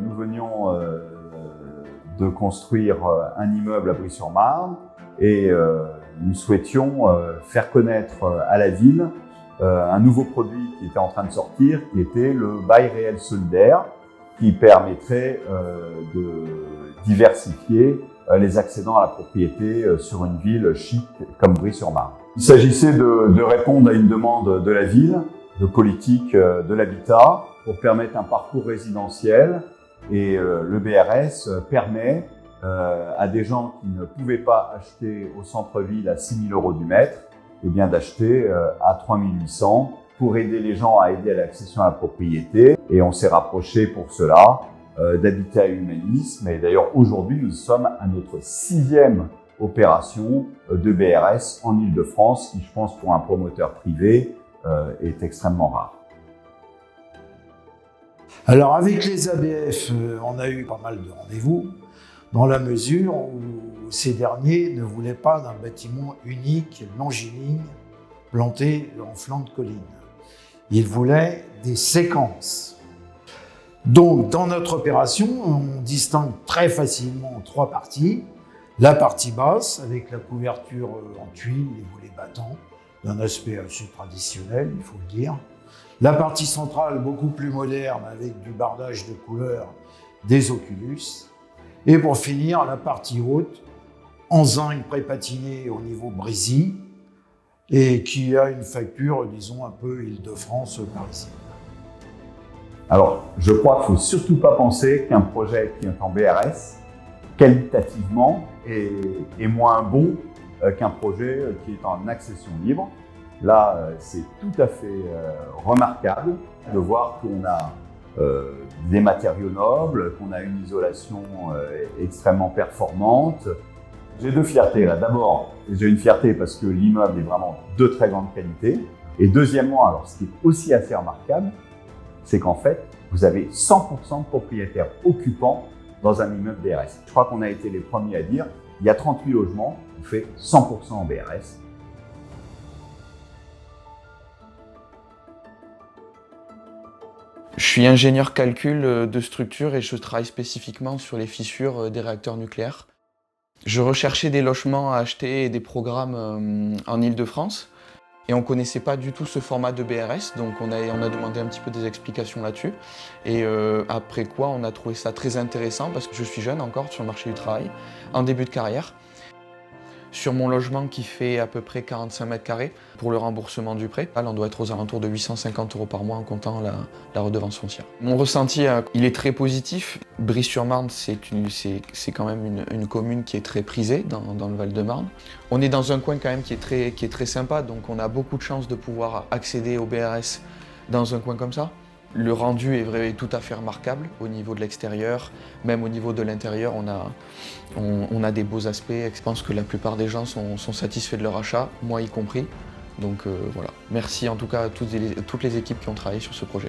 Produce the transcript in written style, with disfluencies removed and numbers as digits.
Nous venions de construire un immeuble à Brie-sur-Marne et nous souhaitions faire connaître à la ville un nouveau produit qui était en train de sortir, qui était le bail réel solidaire, qui permettrait de diversifier les accédants à la propriété sur une ville chic comme Brie-sur-Marne. Il s'agissait de répondre à une demande de la ville, de politique de l'habitat, pour permettre un parcours résidentiel. Et le BRS permet à des gens qui ne pouvaient pas acheter au centre-ville à 6 000 € du mètre, eh bien d'acheter à 3 800 pour aider les gens à aider à l'accession à la propriété. Et on s'est rapproché pour cela d'Habitat Humanisme. Et d'ailleurs, aujourd'hui, nous sommes à notre 6e opération de BRS en Île-de-France, qui, je pense, pour un promoteur privé, est extrêmement rare. Alors, avec les ABF, on a eu pas mal de rendez-vous, dans la mesure où ces derniers ne voulaient pas d'un bâtiment unique, longiligne, planté en flanc de colline. Ils voulaient des séquences. Donc, dans notre opération, on distingue très facilement 3 parties. La partie basse, avec la couverture en tuiles, les volets battants, d'un aspect assez traditionnel, il faut le dire. La partie centrale, beaucoup plus moderne, avec du bardage de couleurs, des oculus. Et pour finir, la partie haute, en zinc pré-patiné au niveau brisé, et qui a une facture, disons, un peu Île-de-France parisienne. Alors, je crois qu'il ne faut surtout pas penser qu'un projet qui est en BRS, qualitativement, est moins bon qu'un projet qui est en accession libre. Là, c'est tout à fait remarquable de voir qu'on a des matériaux nobles, qu'on a une isolation extrêmement performante. J'ai 2 fiertés là. D'abord, j'ai une fierté parce que l'immeuble est vraiment de très grande qualité. Et deuxièmement, alors ce qui est aussi assez remarquable, c'est qu'en fait, vous avez 100% de propriétaires occupants dans un immeuble BRS. Je crois qu'on a été les premiers à dire, il y a 38 logements, on fait 100% en BRS. Je suis ingénieur calcul de structure et je travaille spécifiquement sur les fissures des réacteurs nucléaires. Je recherchais des logements à acheter et des programmes en Île-de-France et on ne connaissait pas du tout ce format de BRS, donc on a demandé un petit peu des explications là-dessus. Et après quoi, on a trouvé ça très intéressant parce que je suis jeune encore sur le marché du travail, en début de carrière. Sur mon logement qui fait à peu près 45 mètres carrés, pour le remboursement du prêt, on doit être aux alentours de 850 € par mois en comptant la redevance foncière. Mon ressenti, il est très positif. Brie-sur-Marne, c'est quand même une commune qui est très prisée dans le Val-de-Marne. On est dans un coin quand même qui est très sympa, donc on a beaucoup de chance de pouvoir accéder au BRS dans un coin comme ça. Le rendu est tout à fait remarquable au niveau de l'extérieur, même au niveau de l'intérieur, on a des beaux aspects. Je pense que la plupart des gens sont satisfaits de leur achat, moi y compris. Donc voilà, merci en tout cas à toutes les équipes qui ont travaillé sur ce projet.